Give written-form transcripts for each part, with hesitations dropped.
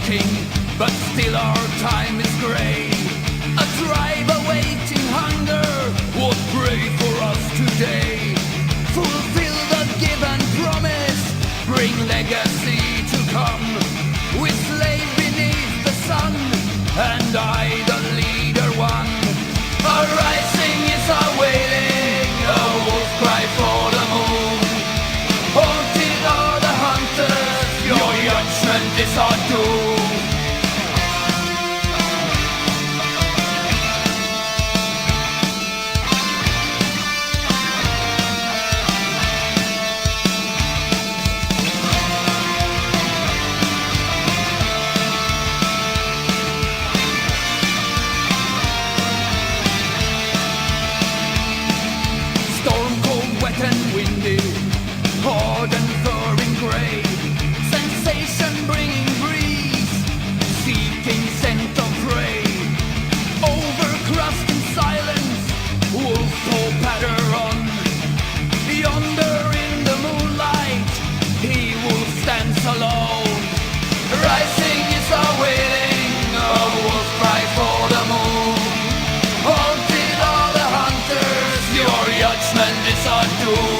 sinking, but still our time is grey. A tribe awaiting hunger would pray for us today. Fulfill the given promise, bring legacy to come. We slave beneath the sun, and I the leader one. A rising is our wailing, a wolf cry for the moon. Haunted are the hunters, your judgment is our doom. Hard and furring grey, sensation bringing breeze, seeking scent of prey. Over crust and silence, wolf will patter on. Yonder in the moonlight, he wolf stands alone. Rising is our wailing, a wolf cry for the moon. Haunted are the hunters, your judgment is our doom.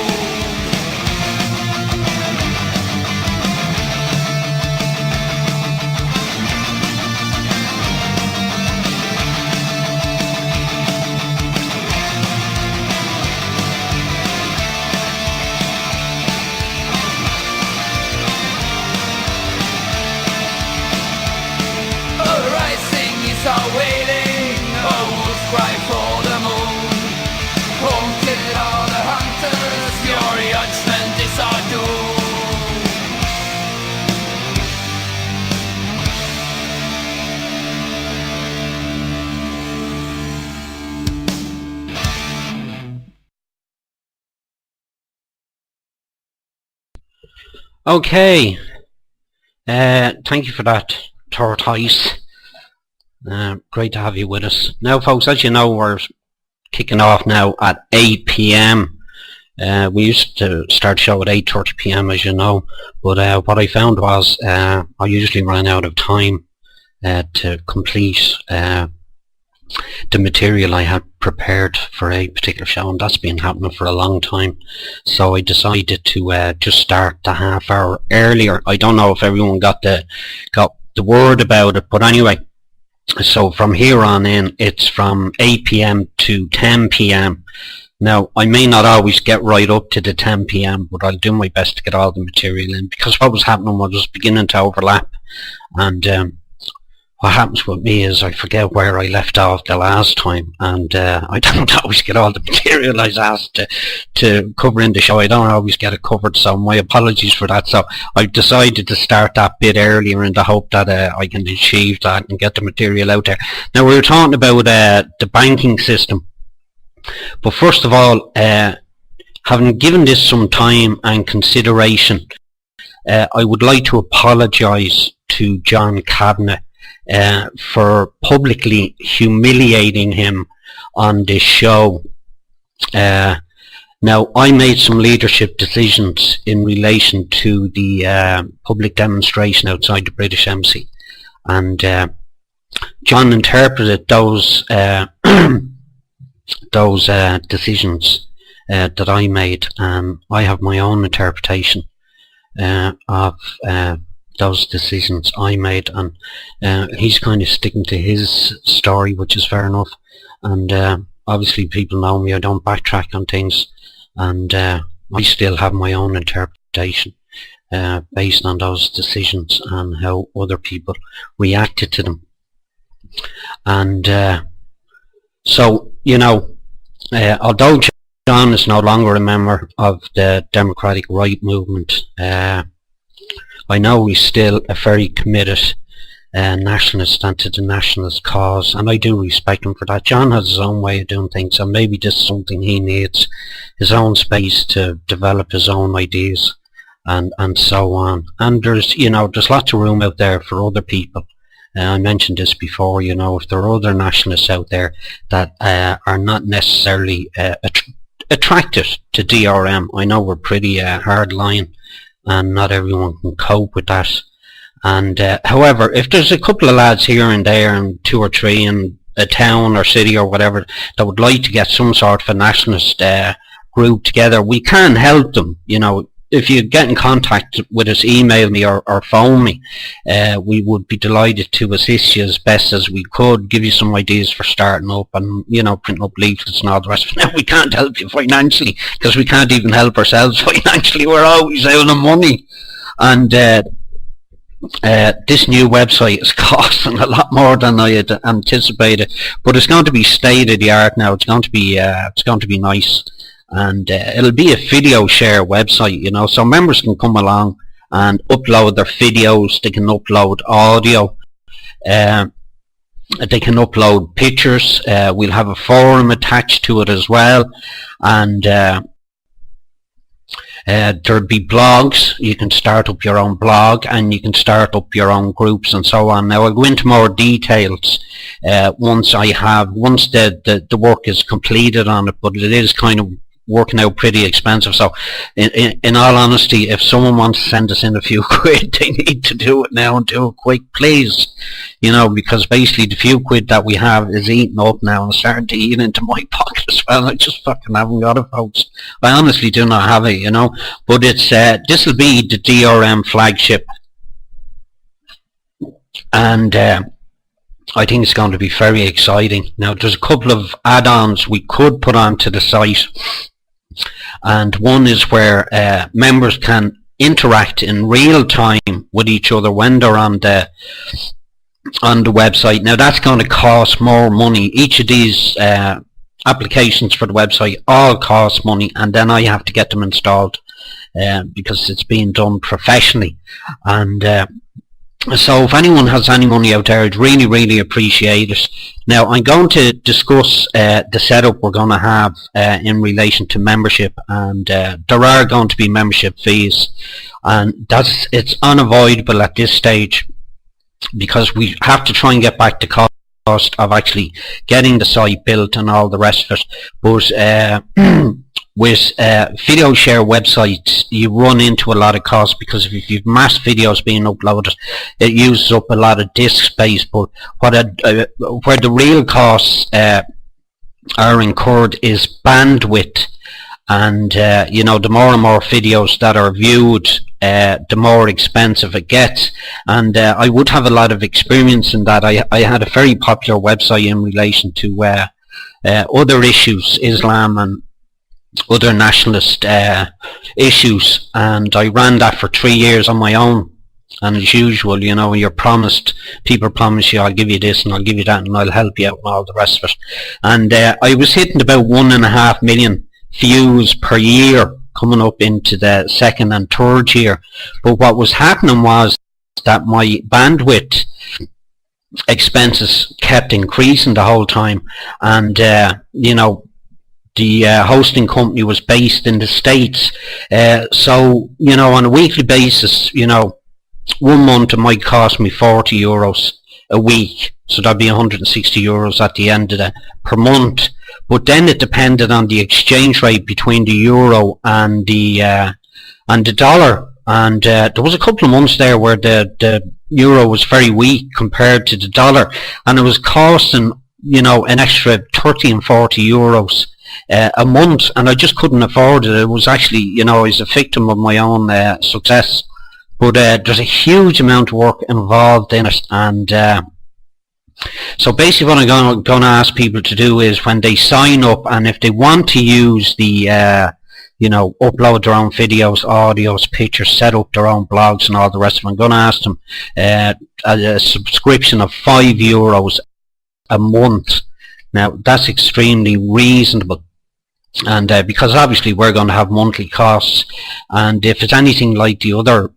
Are waiting, a wolf cry for the moon. Haunted are the hunters, your judgment is our doom. Okay, thank you for that, Tortoise. Great to have you with us. Now folks, as you know, we're kicking off now at 8 p.m. We used to start the show at 8:30 p.m. as you know, but what I found was I usually ran out of time to complete the material I had prepared for a particular show, and that's been happening for a long time. So I decided to just start the half hour earlier. I don't know if everyone got the word about it, but anyway. So from here on in, it's from 8 p.m. to 10 p.m. Now, I may not always get right up to the 10 p.m., but I'll do my best to get all the material in, because what was happening was beginning to overlap, and what happens with me is I forget where I left off the last time, and I don't always get all the material I was asked to cover in the show. I don't always get it covered, so my apologies for that. So I've decided to start that bit earlier in the hope that I can achieve that and get the material out there. Now, we were talking about the banking system, but first of all, having given this some time and consideration, I would like to apologise to John Kavanagh for publicly humiliating him on this show. Now, I made some leadership decisions in relation to the public demonstration outside the British Embassy, and John interpreted those decisions that I made. I have my own interpretation of those decisions I made, and he's kind of sticking to his story, which is fair enough. And obviously people know me, I don't backtrack on things, and I still have my own interpretation based on those decisions and how other people reacted to them. And so, you know, although John is no longer a member of the Democratic Right movement, I know he's still a very committed nationalist and to the nationalist cause, and I do respect him for that. John has his own way of doing things, and maybe this is something he needs, his own space to develop his own ideas and so on. And there's, you know, there's lots of room out there for other people. I mentioned this before, you know, if there are other nationalists out there that are not necessarily attracted to DRM. I know we're pretty hard line, and not everyone can cope with that, And however, if there's a couple of lads here and there, and 2 or 3 in a town or city or whatever, that would like to get some sort of a nationalist group together, we can help them. You know, if you get in contact with us, email me or phone me, we would be delighted to assist you as best as we could, give you some ideas for starting up and, you know, printing up leaflets and all the rest of it. Now, we can't help you financially, because we can't even help ourselves financially. We're always out of money. And this new website is costing a lot more than I had anticipated, but it's going to be state of the art now. It's going to be nice, and it'll be a video share website, you know, so members can come along and upload their videos. They can upload audio. They can upload pictures. We'll have a forum attached to it as well, and there'll be blogs. You can start up your own blog, and you can start up your own groups and so on. Now, I'll go into more details once the work is completed on it, but it is kind of working out pretty expensive. So in all honesty, if someone wants to send us in a few quid, they need to do it now and do it quick, please. You know, because basically the few quid that we have is eating up now and starting to eat into my pocket as well. I just fucking haven't got it, folks. I honestly do not have it, you know. But it's this will be the DRM flagship, and I think it's going to be very exciting. Now, there's a couple of add-ons we could put onto the site, and one is where members can interact in real time with each other when they're on the website. Now, that's going to cost more money. Each of these applications for the website all cost money, and then I have to get them installed because it's being done professionally. And so if anyone has any money out there, I'd really, really appreciate it. Now, I'm going to discuss the setup we're going to have in relation to membership, and there are going to be membership fees, and it's unavoidable at this stage, because we have to try and get back the cost of actually getting the site built and all the rest of it. But with video share websites, you run into a lot of costs, because if you've mass videos being uploaded, it uses up a lot of disk space. But where the real costs are incurred is bandwidth, and you know, the more and more videos that are viewed, the more expensive it gets. And I would have a lot of experience in that. I had a very popular website in relation to other issues, Islam and other nationalist issues, and I ran that for 3 years on my own. And as usual, you know, people promise you, I'll give you this and I'll give you that and I'll help you out and all the rest of it. And I was hitting about 1.5 million views per year, coming up into the second and third year. But what was happening was that my bandwidth expenses kept increasing the whole time, and you know, the hosting company was based in the States, so, you know, on a weekly basis, you know, 1 month it might cost me €40 a week, so that'd be €160 at the end of the per month. But then it depended on the exchange rate between the euro and the dollar, and there was a couple of months there where the euro was very weak compared to the dollar, and it was costing, you know, an extra 30 and 40 euros a month, and I just couldn't afford it. It was actually, you know, I was a victim of my own success. But there's a huge amount of work involved in it, and so basically what I'm going to ask people to do is, when they sign up, and if they want to use the you know, upload their own videos, audios, pictures, set up their own blogs and all the rest of them, I'm going to ask them a subscription of €5 a month. Now, that's extremely reasonable, and because obviously we're going to have monthly costs, and if it's anything like the other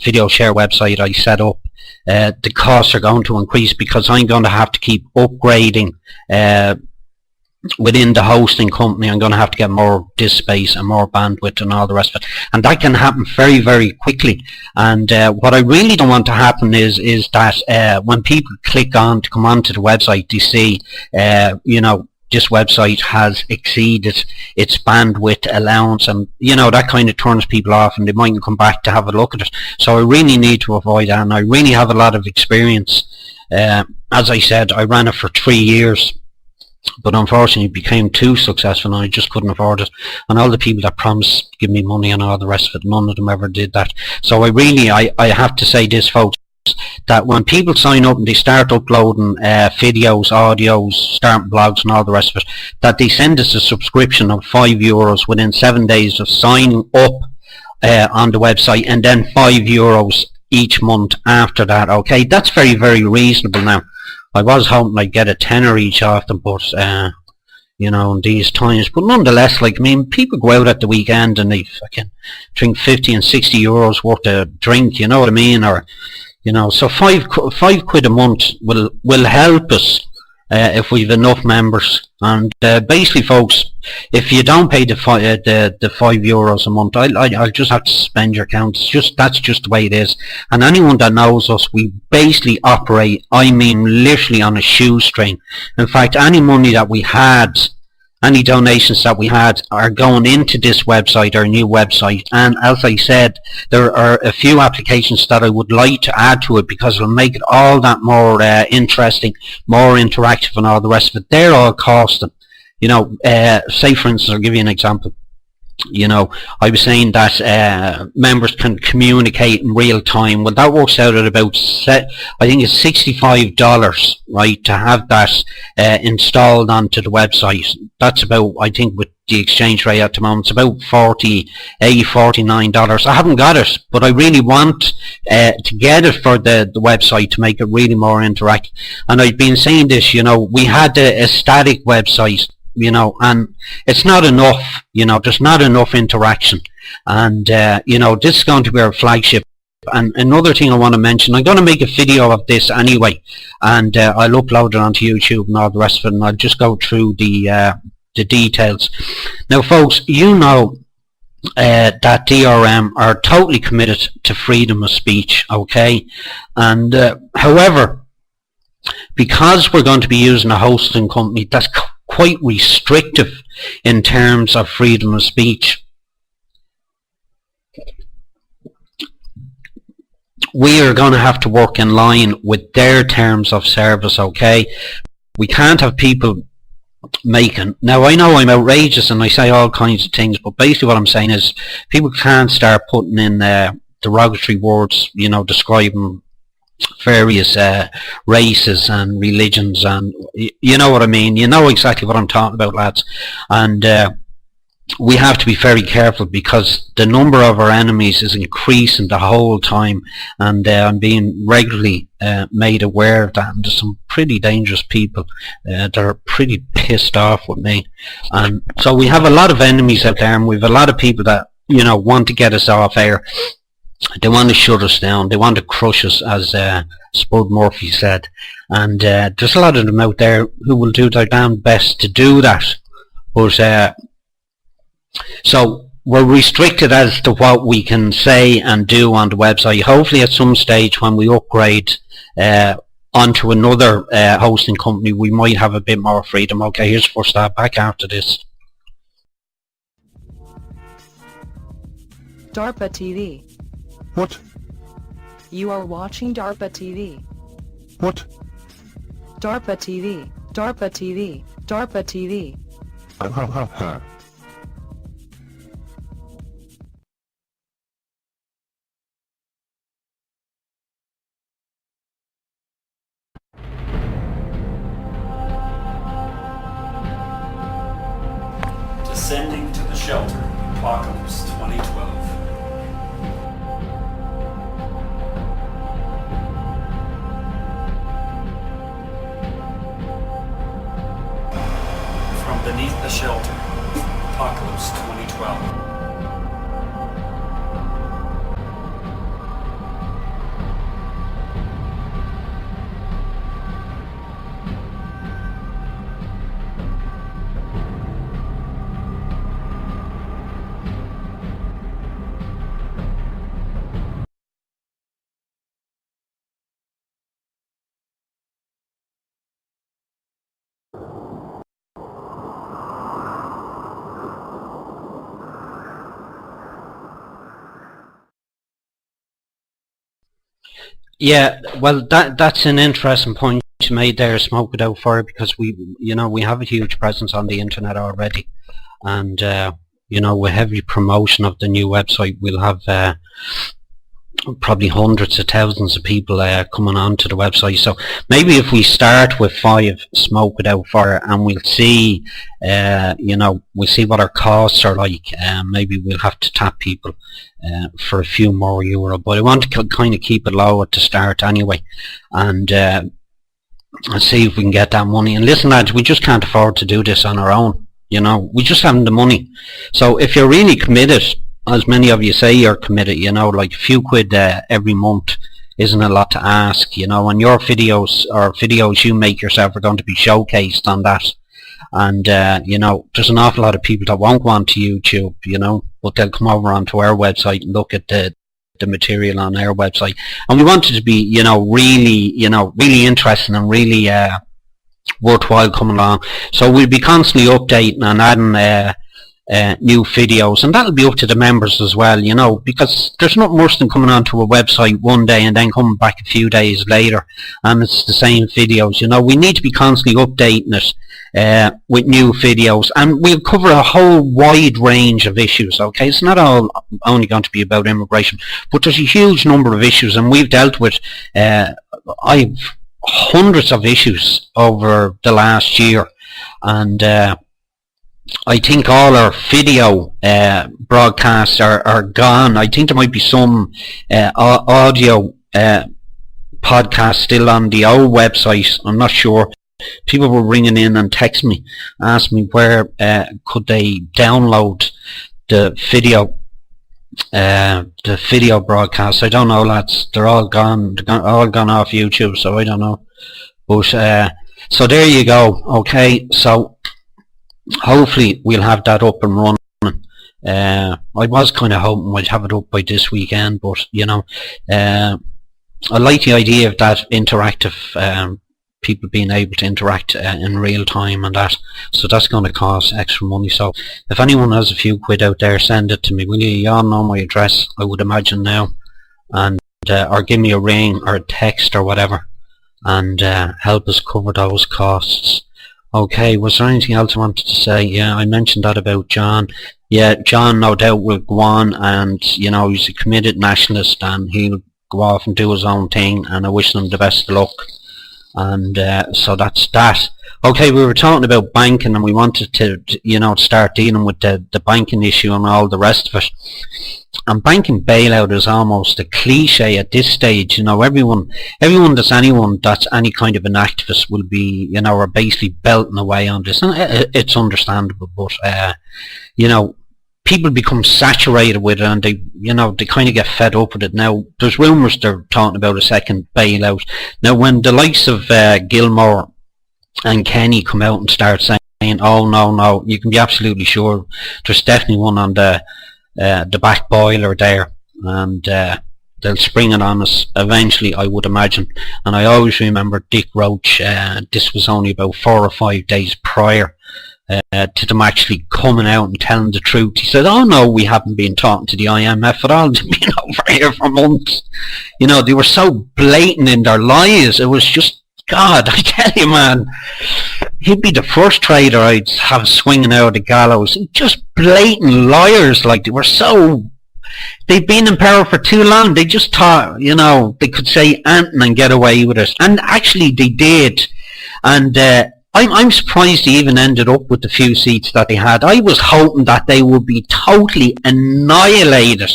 video share website I set up, the costs are going to increase, because I'm going to have to keep upgrading within the hosting company. I'm going to have to get more disk space and more bandwidth and all the rest of it, and that can happen very, very quickly. And what I really don't want to happen is that when people click on to come onto the website, they see you know, this website has exceeded its bandwidth allowance, and that kind of turns people off and they mightn't come back to have a look at it. So I really need to avoid that, and I really have a lot of experience. As I said, I ran it for 3 years, but unfortunately it became too successful and I just couldn't afford it. And all the people that promised to give me money and all the rest of it, none of them ever did that. So I have to say this, folks, that when people sign up and they start uploading videos, audios, starting blogs and all the rest of it, that they send us a subscription of €5 within 7 days of signing up on the website, and then €5 each month after that. Okay, that's very, very reasonable. Now, I was hoping I'd get a tenner each off them, but in these times, but nonetheless, people go out at the weekend and they fucking drink 50 and 60 euros worth of drink, you know what I mean, or so five quid a month will help us if we've enough members. And basically, folks, if you don't pay the €5 a month, I'll just have to suspend your account. That's just the way it is. And anyone that knows us, we basically operate, I mean, literally on a shoestring. In fact, any money that we had, any donations that we had, are going into this website, our new website. And as I said, there are a few applications that I would like to add to it, because it'll make it all that more interesting, more interactive and all the rest of it. They're all costing. Say for instance, I'll give you an example. I was saying that members can communicate in real time. Well, that works out at about, I think it's $65, right, to have that installed onto the website. That's about, I think, with the exchange rate at the moment, it's about $48, $49. I haven't got it, but I really want to get it for the website to make it really more interactive. And I've been saying this, we had a static website, and it's not enough, there's not enough interaction. And, this is going to be our flagship. And another thing I want to mention, I'm going to make a video of this anyway, and I'll upload it onto YouTube and all the rest of it, and I'll just go through the details. Now, folks, that DRM are totally committed to freedom of speech, okay? And, however, because we're going to be using a hosting company that's quite restrictive in terms of freedom of speech, we are going to have to work in line with their terms of service, okay? We can't have people now, I know I'm outrageous and I say all kinds of things, but basically what I'm saying is people can't start putting in derogatory words, describing various races and religions, and you know what I mean. You know exactly what I'm talking about, lads. And we have to be very careful, because the number of our enemies is increasing the whole time, and I'm being regularly made aware of that. And there's some pretty dangerous people that are pretty pissed off with me, and so we have a lot of enemies out there, and we have a lot of people that want to get us off air. They want to shut us down. They want to crush us, as Spud Murphy said. And there's a lot of them out there who will do their damn best to do that. But so we're restricted as to what we can say and do on the website. Hopefully at some stage when we upgrade onto another hosting company, we might have a bit more freedom. Okay, here's the first start. Back after this. DARPA TV. What? You are watching DARPA TV. What? DARPA TV. DARPA TV. DARPA TV. Descending to the Shelter, Apocalypse 2012. From beneath the shelter, Apocalypse 2012. Yeah, well, that's an interesting point you made there, Smoke Without Fire, because we have a huge presence on the internet already, and with heavy promotion of the new website, we'll have probably hundreds of thousands of people coming on to the website. So maybe if we start with 5 Smoke Without Fire, and we'll see what our costs are like. Maybe we'll have to tap people for a few more euro, but I want to kind of keep it low at the start anyway, and see if we can get that money. And listen, lads, we just can't afford to do this on our own. We just haven't the money. So if you're really committed, as many of you say you're committed, like a few quid every month isn't a lot to ask, and your videos or videos you make yourself are going to be showcased on that. And there's an awful lot of people that won't go onto YouTube, but they'll come over onto our website and look at the material on our website. And we want it to be, really interesting and really worthwhile coming along. So we'll be constantly updating and adding new videos, and that'll be up to the members as well, because there's not worse than coming onto a website one day and then coming back a few days later and it's the same videos. We need to be constantly updating it with new videos, and we'll cover a whole wide range of issues. Okay, it's not only going to be about immigration, but there's a huge number of issues, and we've dealt with I've hundreds of issues over the last year, and I think all our video broadcasts are gone. I think there might be some audio podcasts still on the old website. I'm not sure. People were ringing in and texting me, asking me where could they download the video broadcasts. I don't know, lads. They're all gone. All gone off YouTube, so I don't know. But so there you go. Okay, so hopefully we'll have that up and running. I was kind of hoping we'd have it up by this weekend, but I like the idea of that interactive, people being able to interact in real time and that. So that's going to cost extra money. So if anyone has a few quid out there, send it to me, will you? You all know my address, I would imagine now, and or give me a ring or a text or whatever, and help us cover those costs. Okay, was there anything else I wanted to say? Yeah, I mentioned that about John. Yeah, John no doubt will go on, and he's a committed nationalist, and he'll go off and do his own thing, and I wish him the best of luck. And so that's that. Okay, we were talking about banking, and we wanted to start dealing with the banking issue and all the rest of it. And banking bailout is almost a cliche at this stage. Everyone that's any kind of an activist will be, are basically belting away on this, and it's understandable. But people become saturated with it, and they kind of get fed up with it. Now there's rumours they're talking about a second bailout. Now when the likes of Gilmore and Kenny come out and start saying, oh no, you can be absolutely sure there's definitely one on the back boiler there, and they'll spring it on us eventually, I would imagine. And I always remember Dick Roach, this was only about 4 or 5 days prior to them actually coming out and telling the truth. He said, oh no, we haven't been talking to the IMF at all. They've been over here for months. They were so blatant in their lies. It was just, God, I tell you, man, he'd be the first trader I'd have swinging out of the gallows. Just blatant liars. Like, they've been in power for too long. They just thought, they could say anything and get away with it. And actually they did. And I'm surprised they even ended up with the few seats that they had. I was hoping that they would be totally annihilated,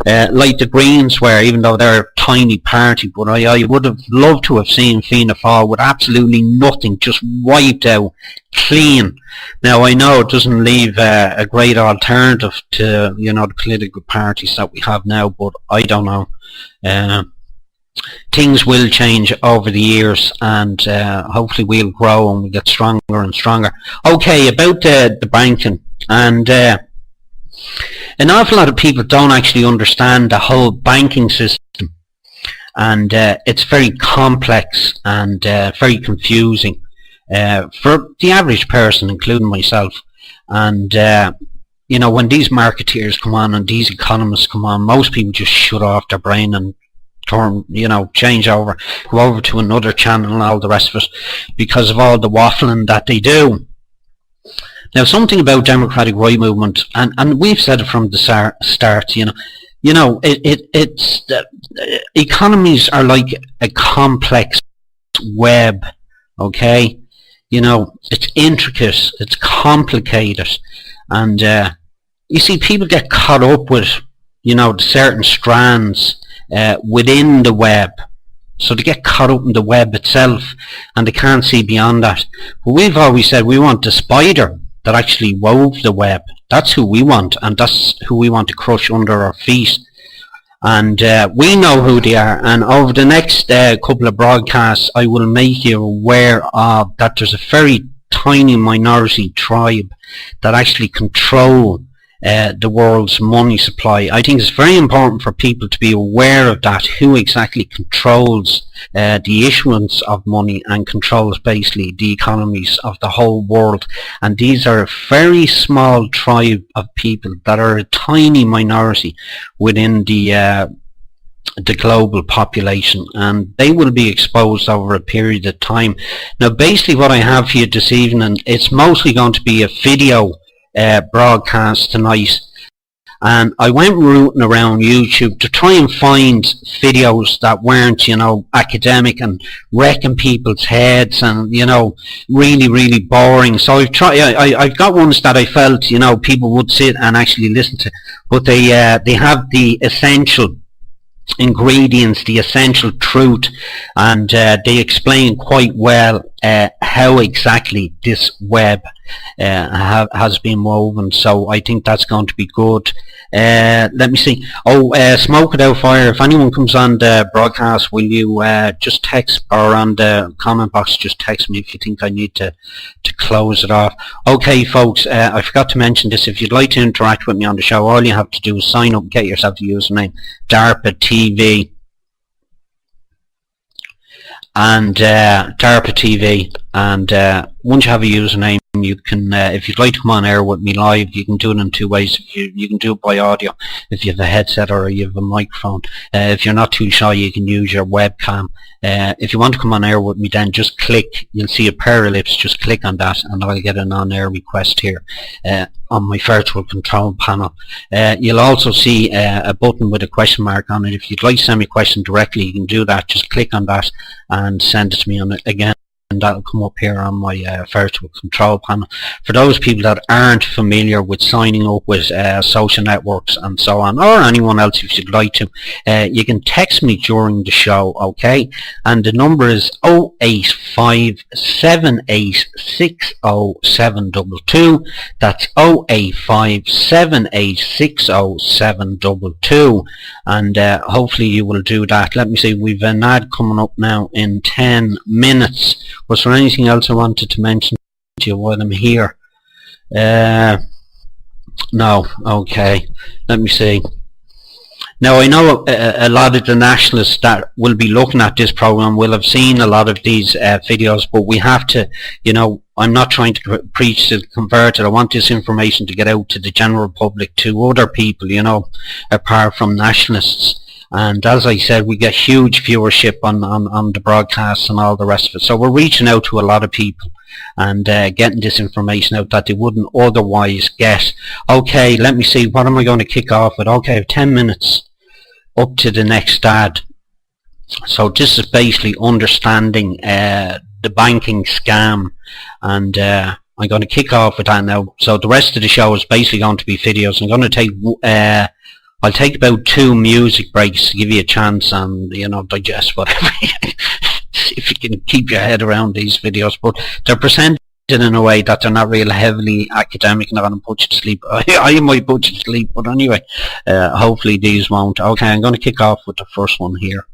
like the Greens were, even though they're a tiny party. But I would have loved to have seen Fianna Fáil with absolutely nothing, just wiped out clean. Now I know it doesn't leave a great alternative to the political parties that we have now, but I don't know. Things will change over the years, and hopefully we'll grow and we'll get stronger and stronger. Okay, about the banking, and an awful lot of people don't actually understand the whole banking system, and it's very complex and very confusing for the average person, including myself. And when these marketeers come on and these economists come on, most people just shut off their brain and turn, change over, go over to another channel and all the rest of it, because of all the waffling that they do. Now, something about democratic right movement, and we've said it from the start, economies are like a complex web, okay? It's intricate, it's complicated, and you see, people get caught up with, certain strands within the web. So they get caught up in the web itself, and they can't see beyond that. But we've always said we want the spider that actually wove the web. That's who we want, and that's who we want to crush under our feet. And we know who they are, and over the next couple of broadcasts I will make you aware of that there's a very tiny minority tribe that actually control the world's money supply. I think it's very important for people to be aware of that, who exactly controls the issuance of money and controls basically the economies of the whole world. And these are a very small tribe of people that are a tiny minority within the global population, and they will be exposed over a period of time. Now, basically what I have for you this evening, it's mostly going to be a video broadcast tonight, and I went rooting around YouTube to try and find videos that weren't, academic and wrecking people's heads and, really boring. So I've got ones that I felt, people would sit and actually listen to, but they have the essential ingredients, the essential truth, and they explain quite well how exactly this web has been woven. So I think that's going to be good. Let me see. Smoke Without Fire, if anyone comes on the broadcast, will you just text, or on the comment box, just text me if you think I need to close it off. Okay, folks, I forgot to mention this. If you'd like to interact with me on the show, all you have to do is sign up, get yourself the username DARPA TV, and DARPA TV, and once you have a username, you can, if you'd like to come on air with me live, you can do it in two ways. You can do it by audio if you have a headset or you have a microphone. If you're not too shy, you can use your webcam. If you want to come on air with me, then just click, you'll see a pair of lips, just click on that and I'll get an on-air request here on my virtual control panel. You'll also see a button with a question mark on it. If you'd like to send me a question directly, you can do that. Just click on that and send it to me on it again, and that'll come up here on my virtual control panel. For those people that aren't familiar with signing up with social networks and so on, or anyone else if you'd like to, you can text me during the show, okay? And the number is 085786072. That's 085786072. And hopefully you will do that. Let me see, we've an ad coming up now in 10 minutes. Was there anything else I wanted to mention to you while I'm here? No. Okay. Let me see. Now, I know a lot of the nationalists that will be looking at this program will have seen a lot of these videos, but we have to, I'm not trying to preach to the converted. I want this information to get out to the general public, to other people, apart from nationalists. And as I said, we get huge viewership on the broadcasts and all the rest of it. So we're reaching out to a lot of people and getting this information out that they wouldn't otherwise get. Okay, let me see, what am I going to kick off with? Okay, I have 10 minutes up to the next ad. So this is basically understanding the banking scam, and I'm going to kick off with that now. So the rest of the show is basically going to be videos. I'm going to take I'll take about 2 music breaks to give you a chance and, digest whatever. See if you can keep your head around these videos. But they're presented in a way that they're not real heavily academic and they're going to put you to sleep. I might put you to sleep, but anyway, hopefully these won't. Okay, I'm going to kick off with the first one here.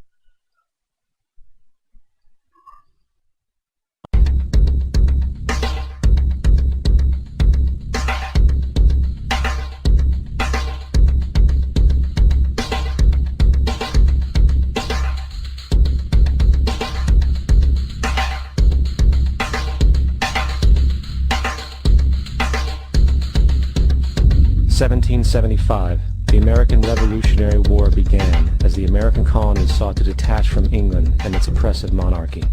$17.75 the American Revolutionary War began as the American colonies sought to detach from England and its oppressive monarchy.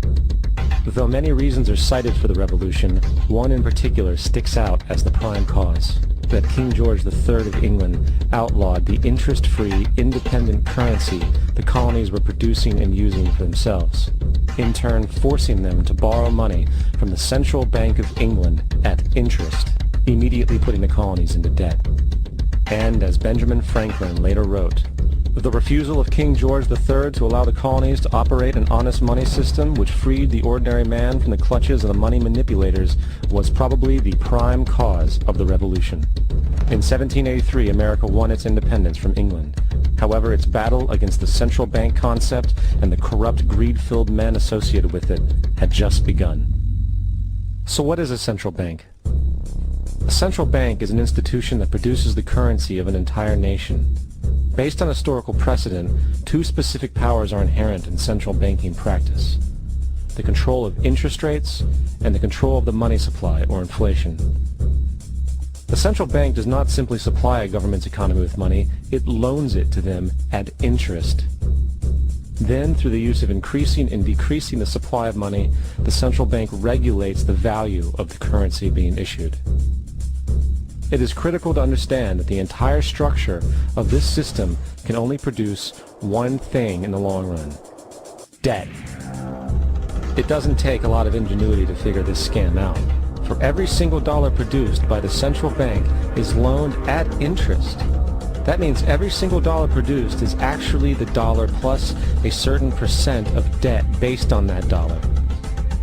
Though many reasons are cited for the revolution, one in particular sticks out as the prime cause: that King George III of England outlawed the interest-free, independent currency the colonies were producing and using for themselves, in turn forcing them to borrow money from the Central Bank of England at interest, immediately putting the colonies into debt. And as Benjamin Franklin later wrote, the refusal of King George III to allow the colonies to operate an honest money system which freed the ordinary man from the clutches of the money manipulators was probably the prime cause of the revolution. In 1783, America won its independence from England. However, its battle against the central bank concept and the corrupt, greed-filled men associated with it had just begun. So what is a central bank? A central bank is an institution that produces the currency of an entire nation. Based on historical precedent, two specific powers are inherent in central banking practice: the control of interest rates and the control of the money supply, or inflation. The central bank does not simply supply a government's economy with money, it loans it to them at interest. Then, through the use of increasing and decreasing the supply of money, the central bank regulates the value of the currency being issued. It is critical to understand that the entire structure of this system can only produce one thing in the long run: debt. It doesn't take a lot of ingenuity to figure this scam out. For every single dollar produced by the central bank is loaned at interest. That means every single dollar produced is actually the dollar plus a certain percent of debt based on that dollar.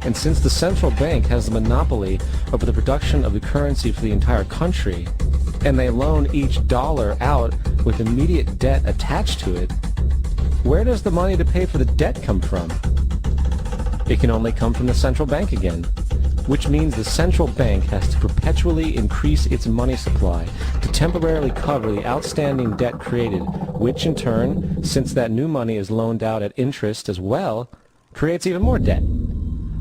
And since the central bank has the monopoly over the production of the currency for the entire country, and they loan each dollar out with immediate debt attached to it, where does the money to pay for the debt come from? It can only come from the central bank again, which means the central bank has to perpetually increase its money supply to temporarily cover the outstanding debt created, which in turn, since that new money is loaned out at interest as well, creates even more debt.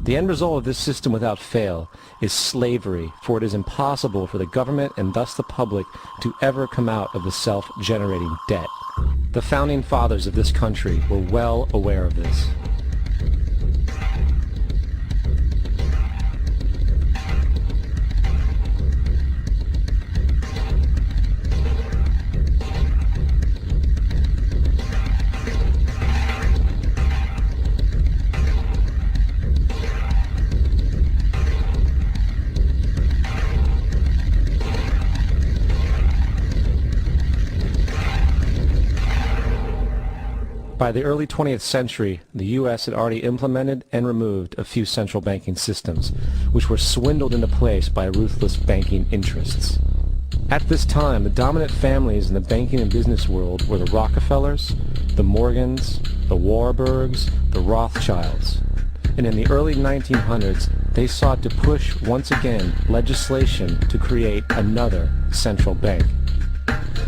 The end result of this system without fail is slavery, for it is impossible for the government and thus the public to ever come out of the self-generating debt. The founding fathers of this country were well aware of this. By the early 20th century, the U.S. had already implemented and removed a few central banking systems, which were swindled into place by ruthless banking interests. At this time, the dominant families in the banking and business world were the Rockefellers, the Morgans, the Warburgs, the Rothschilds. And in the early 1900s, they sought to push once again legislation to create another central bank.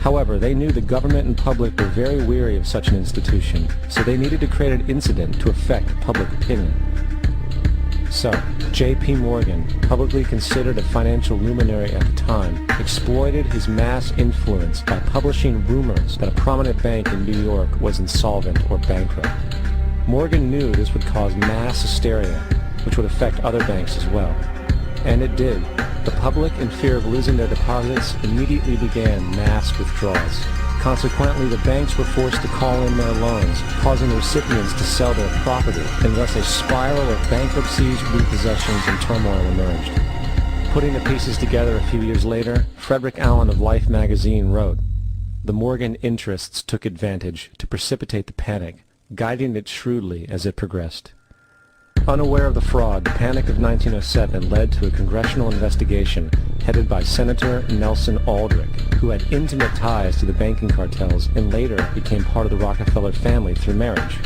However, they knew the government and public were very weary of such an institution, so they needed to create an incident to affect public opinion. So, J.P. Morgan, publicly considered a financial luminary at the time, exploited his mass influence by publishing rumors that a prominent bank in New York was insolvent or bankrupt. Morgan knew this would cause mass hysteria, which would affect other banks as well. And it did. The public, in fear of losing their deposits, immediately began mass withdrawals. Consequently, the banks were forced to call in their loans, causing the recipients to sell their property, and thus a spiral of bankruptcies, repossessions, and turmoil emerged. Putting the pieces together a few years later, Frederick Allen of Life magazine wrote, "The Morgan interests took advantage to precipitate the panic, guiding it shrewdly as it progressed." Unaware of the fraud, the Panic of 1907 led to a congressional investigation headed by Senator Nelson Aldrich, who had intimate ties to the banking cartels and later became part of the Rockefeller family through marriage.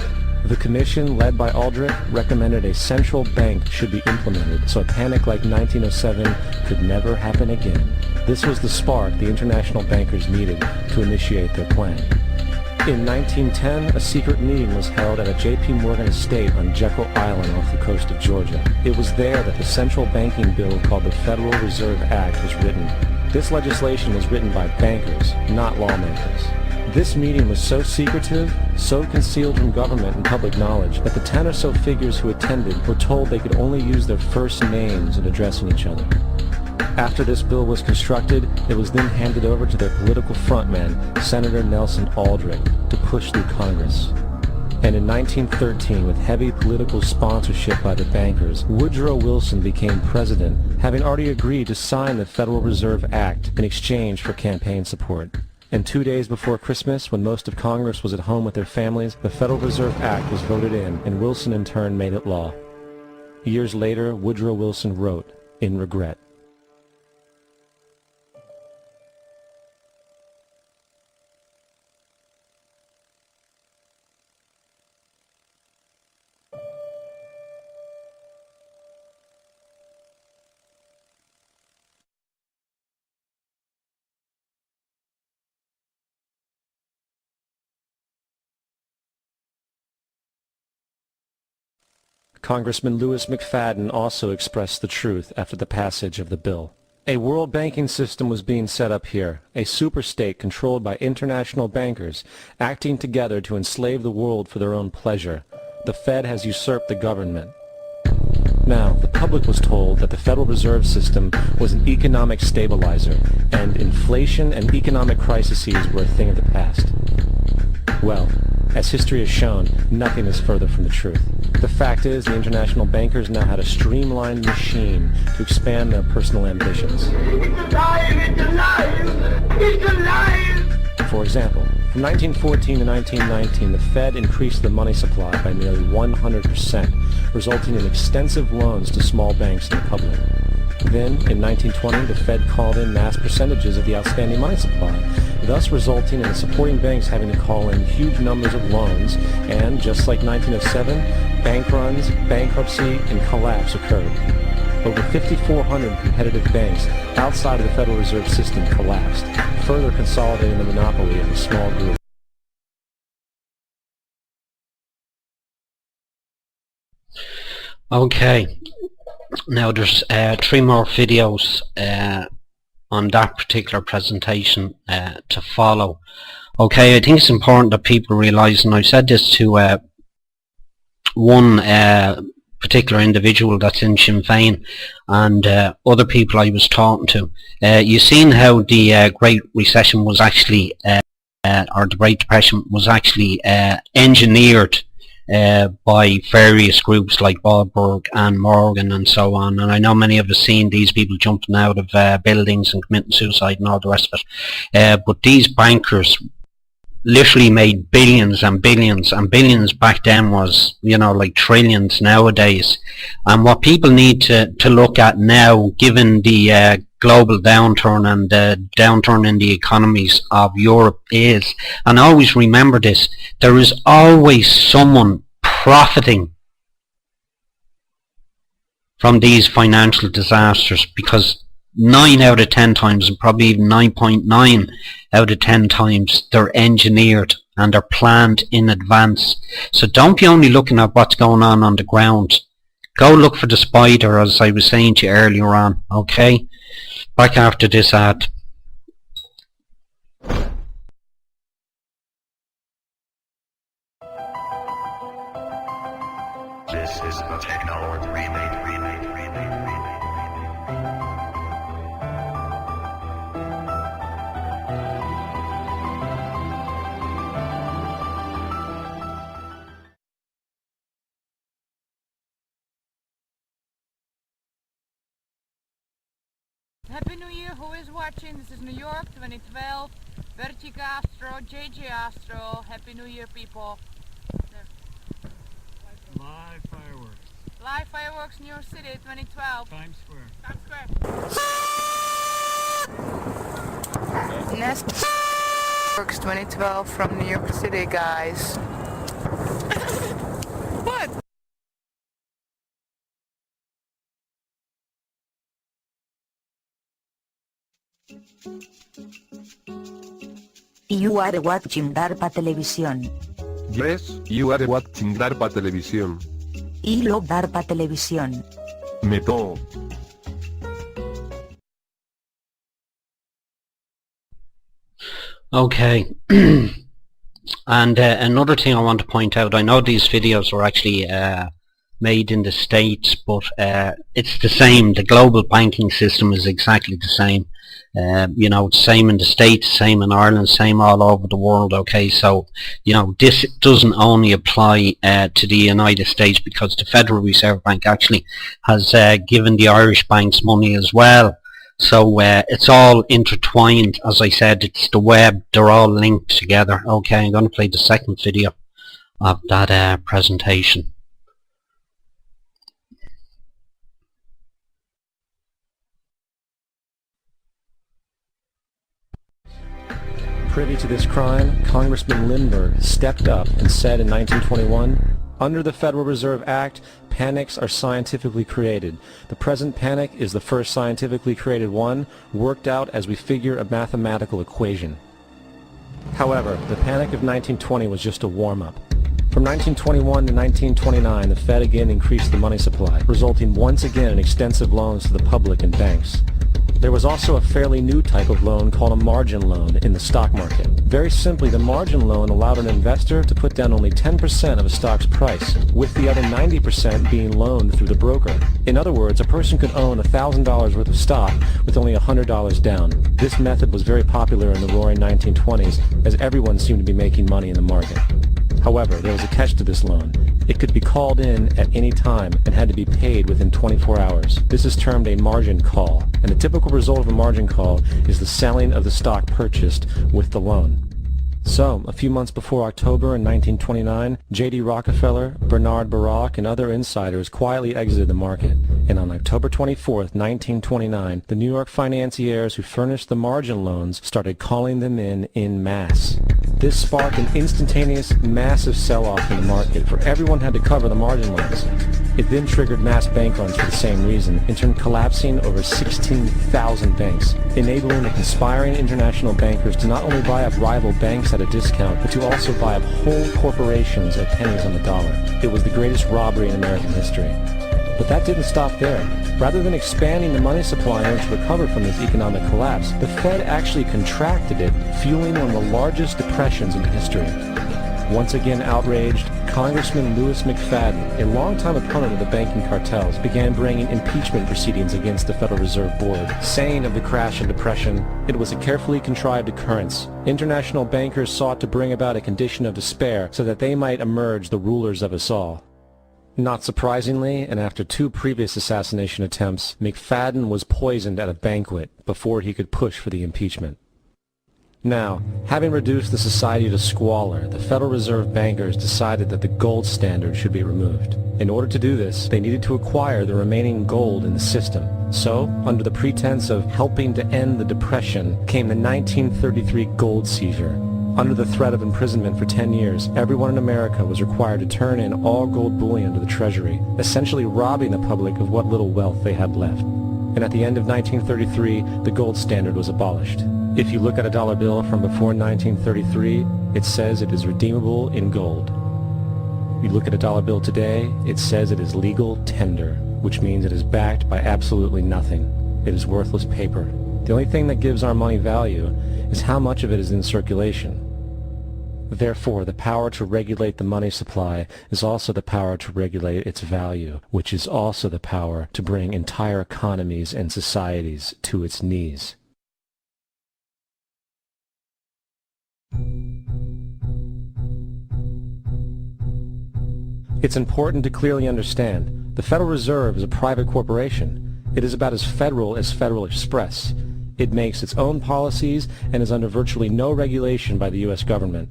The commission, led by Aldrich, recommended a central bank should be implemented so a panic like 1907 could never happen again. This was the spark the international bankers needed to initiate their plan. In 1910, a secret meeting was held at a J.P. Morgan estate on Jekyll Island off the coast of Georgia. It was there that the central banking bill called the Federal Reserve Act was written. This legislation was written by bankers, not lawmakers. This meeting was so secretive, so concealed from government and public knowledge, that the 10 or so figures who attended were told they could only use their first names in addressing each other. After this bill was constructed, it was then handed over to their political frontman, Senator Nelson Aldrich, to push through Congress. And in 1913, with heavy political sponsorship by the bankers, Woodrow Wilson became president, having already agreed to sign the Federal Reserve Act in exchange for campaign support. And 2 days before Christmas, when most of Congress was at home with their families, the Federal Reserve Act was voted in, and Wilson in turn made it law. Years later, Woodrow Wilson wrote, in regret, Congressman Louis McFadden also expressed the truth after the passage of the bill. A world banking system was being set up here, a superstate controlled by international bankers, acting together to enslave the world for their own pleasure. The Fed has usurped the government. Now, the public was told that the Federal Reserve System was an economic stabilizer, and inflation and economic crises were a thing of the past. Well, as history has shown, nothing is further from the truth. The fact is, the international bankers now had a streamlined machine to expand their personal ambitions. It's alive! It's alive! It's alive! For example, from 1914 to 1919, the Fed increased the money supply by nearly 100%, resulting in extensive loans to small banks and the public. Then, in 1920, the Fed called in mass percentages of the outstanding money supply, thus resulting in the supporting banks having to call in huge numbers of loans, and, just like 1907, bank runs, bankruptcy, and collapse occurred. Over 5,400 competitive banks outside of the Federal Reserve System collapsed, further consolidating the monopoly of a small group. Okay. Now there's 3 more videos on that particular presentation to follow. Okay, I think it's important that people realise, and I've said this to one particular individual that's in Sinn Féin and other people I was talking to. You've seen how the Great Recession was actually, or the Great Depression was actually engineered by various groups like Wahlberg and Morgan and so on, and I know many of us seen these people jumping out of buildings and committing suicide and all the rest of it, but these bankers literally made billions and billions, and billions back then was, you know, like trillions nowadays. And what people need to look at now, given the global downturn and the downturn in the economies of Europe is, and always remember this, there is always someone profiting from these financial disasters, because 9 out of 10 times, and probably even 9.9 out of 10 times, they're engineered and they're planned in advance. So don't be only looking at what's going on the ground. Go look for the spider, as I was saying to you earlier on, okay? Back after this ad. This is the Technology Remake. Happy New Year, who is watching? This is New York 2012, Vertigo Astro, JJ Astro. Happy New Year, people. Live fireworks. Live fireworks, New York City 2012. Times Square. Times Square. Next fireworks 2012 from New York City, guys. What? You are watching DARPA Televisión. Yes, you are watching DARPA Televisión. I love DARPA Televisión. Me too. Okay. And another thing I want to point out, I know these videos were actually made in the States, but it's the same. The global banking system is exactly the same. You know, it's same in the States, same in Ireland, same all over the world, okay? So, you know, this doesn't only apply to the United States, because the Federal Reserve Bank actually has given the Irish banks money as well. So it's all intertwined. As I said, it's the web, they're all linked together. Okay, I'm going to play the second video of that presentation. Privy to this crime, Congressman Lindbergh stepped up and said in 1921, "Under the Federal Reserve Act, panics are scientifically created. The present panic is the first scientifically created one, worked out as we figure a mathematical equation." However, the panic of 1920 was just a warm-up. From 1921 to 1929, the Fed again increased the money supply, resulting once again in extensive loans to the public and banks. There was also a fairly new type of loan called a margin loan in the stock market. Very simply, the margin loan allowed an investor to put down only 10% of a stock's price, with the other 90% being loaned through the broker. In other words, a person could own $1,000 worth of stock with only $100 down. This method was very popular in the roaring 1920s, as everyone seemed to be making money in the market. However, there was a catch to this loan. It could be called in at any time and had to be paid within 24 hours. This is termed a margin call, and the typical result of a margin call is the selling of the stock purchased with the loan. So, a few months before October in 1929, J.D. Rockefeller, Bernard Baruch, and other insiders quietly exited the market, and on October 24, 1929, the New York financiers who furnished the margin loans started calling them in masse. This sparked an instantaneous, massive sell-off in the market, for everyone had to cover the margin loans. It then triggered mass bank runs for the same reason, in turn collapsing over 16,000 banks, enabling the conspiring international bankers to not only buy up rival banks at a discount, but to also buy up whole corporations at pennies on the dollar. It was the greatest robbery in American history. But that didn't stop there. Rather than expanding the money supply in order to recover from this economic collapse, the Fed actually contracted it, fueling one of the largest depressions in history. Once again outraged, Congressman Louis McFadden, a longtime opponent of the banking cartels, began bringing impeachment proceedings against the Federal Reserve Board, saying of the crash and depression, it was a carefully contrived occurrence. International bankers sought to bring about a condition of despair so that they might emerge the rulers of us all. Not surprisingly, and after 2 previous assassination attempts, McFadden was poisoned at a banquet before he could push for the impeachment. Now, having reduced the society to squalor, the Federal Reserve bankers decided that the gold standard should be removed. In order to do this, they needed to acquire the remaining gold in the system. So, under the pretense of helping to end the Depression, came the 1933 gold seizure. Under the threat of imprisonment for 10 years, everyone in America was required to turn in all gold bullion to the Treasury, essentially robbing the public of what little wealth they had left. And at the end of 1933, the gold standard was abolished. If you look at a dollar bill from before 1933, it says it is redeemable in gold. If you look at a dollar bill today, it says it is legal tender, which means it is backed by absolutely nothing. It is worthless paper. The only thing that gives our money value is how much of it is in circulation. Therefore, the power to regulate the money supply is also the power to regulate its value, which is also the power to bring entire economies and societies to its knees. It's important to clearly understand, the Federal Reserve is a private corporation. It is about as Federal Express. It makes its own policies and is under virtually no regulation by the U.S. government.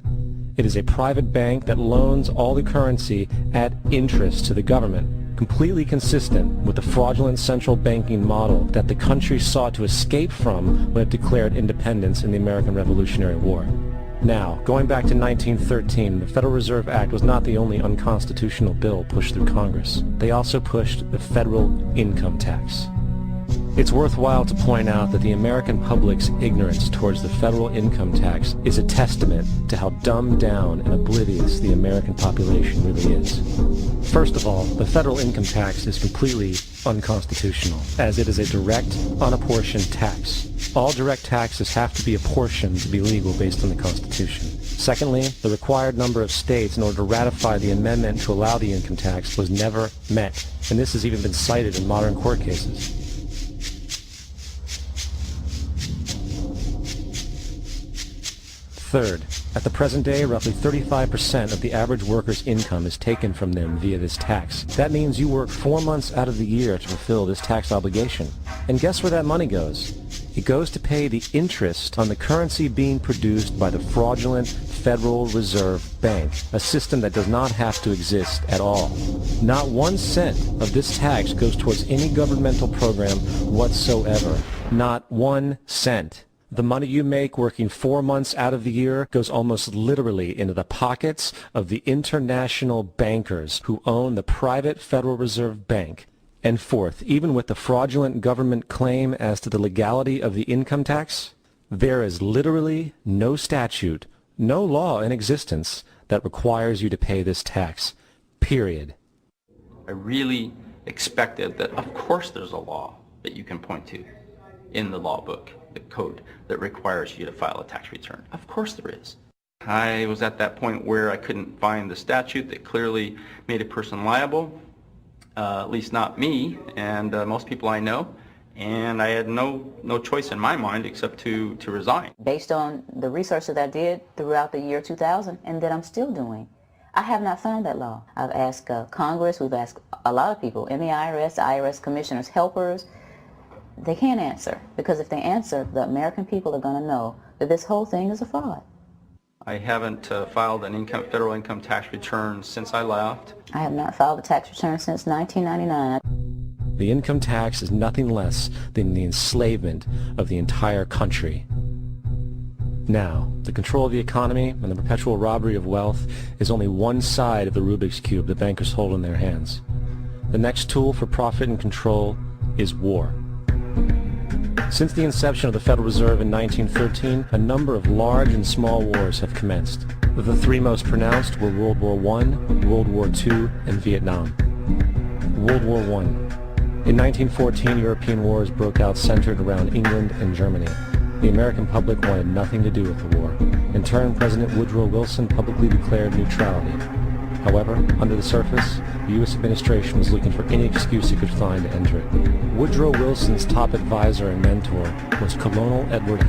It is a private bank that loans all the currency at interest to the government, completely consistent with the fraudulent central banking model that the country sought to escape from when it declared independence in the American Revolutionary War. Now, going back to 1913, the Federal Reserve Act was not the only unconstitutional bill pushed through Congress. They also pushed the federal income tax. It's worthwhile to point out that the American public's ignorance towards the federal income tax is a testament to how dumbed down and oblivious the American population really is. First of all, the federal income tax is completely unconstitutional, as it is a direct, unapportioned tax. All direct taxes have to be apportioned to be legal based on the Constitution. Secondly, the required number of states in order to ratify the amendment to allow the income tax was never met, and this has even been cited in modern court cases. Third, at the present day, roughly 35% of the average worker's income is taken from them via this tax. That means you work 4 months out of the year to fulfill this tax obligation. And guess where that money goes? It goes to pay the interest on the currency being produced by the fraudulent Federal Reserve Bank, a system that does not have to exist at all. Not 1 cent of this tax goes towards any governmental program whatsoever. Not 1 cent. The money you make working 4 months out of the year goes almost literally into the pockets of the international bankers who own the private Federal Reserve Bank. And fourth, even with the fraudulent government claim as to the legality of the income tax, there is literally no statute, no law in existence that requires you to pay this tax. Period. I really expected that, of course, there's a law that you can point to in the law book, the code, that requires you to file a tax return. Of course there is. I was at that point where I couldn't find the statute that clearly made a person liable, at least not me and most people I know, and I had no choice in my mind except to resign. Based on the research that I did throughout the year 2000 and that I'm still doing, I have not found that law. I've asked Congress, we've asked a lot of people in the IRS commissioners, helpers. They can't answer, because if they answer, the American people are going to know that this whole thing is a fraud. I haven't filed an federal income tax return since I left. I have not filed a tax return since 1999. The income tax is nothing less than the enslavement of the entire country. Now, the control of the economy and the perpetual robbery of wealth is only one side of the Rubik's Cube the bankers hold in their hands. The next tool for profit and control is war. Since the inception of the Federal Reserve in 1913, a number of large and small wars have commenced. The three most pronounced were World War I, World War II, and Vietnam. World War I. In 1914, European wars broke out centered around England and Germany. The American public wanted nothing to do with the war. In turn, President Woodrow Wilson publicly declared neutrality. However, under the surface, the U.S. administration was looking for any excuse it could find to enter it. Woodrow Wilson's top advisor and mentor was Colonel Edward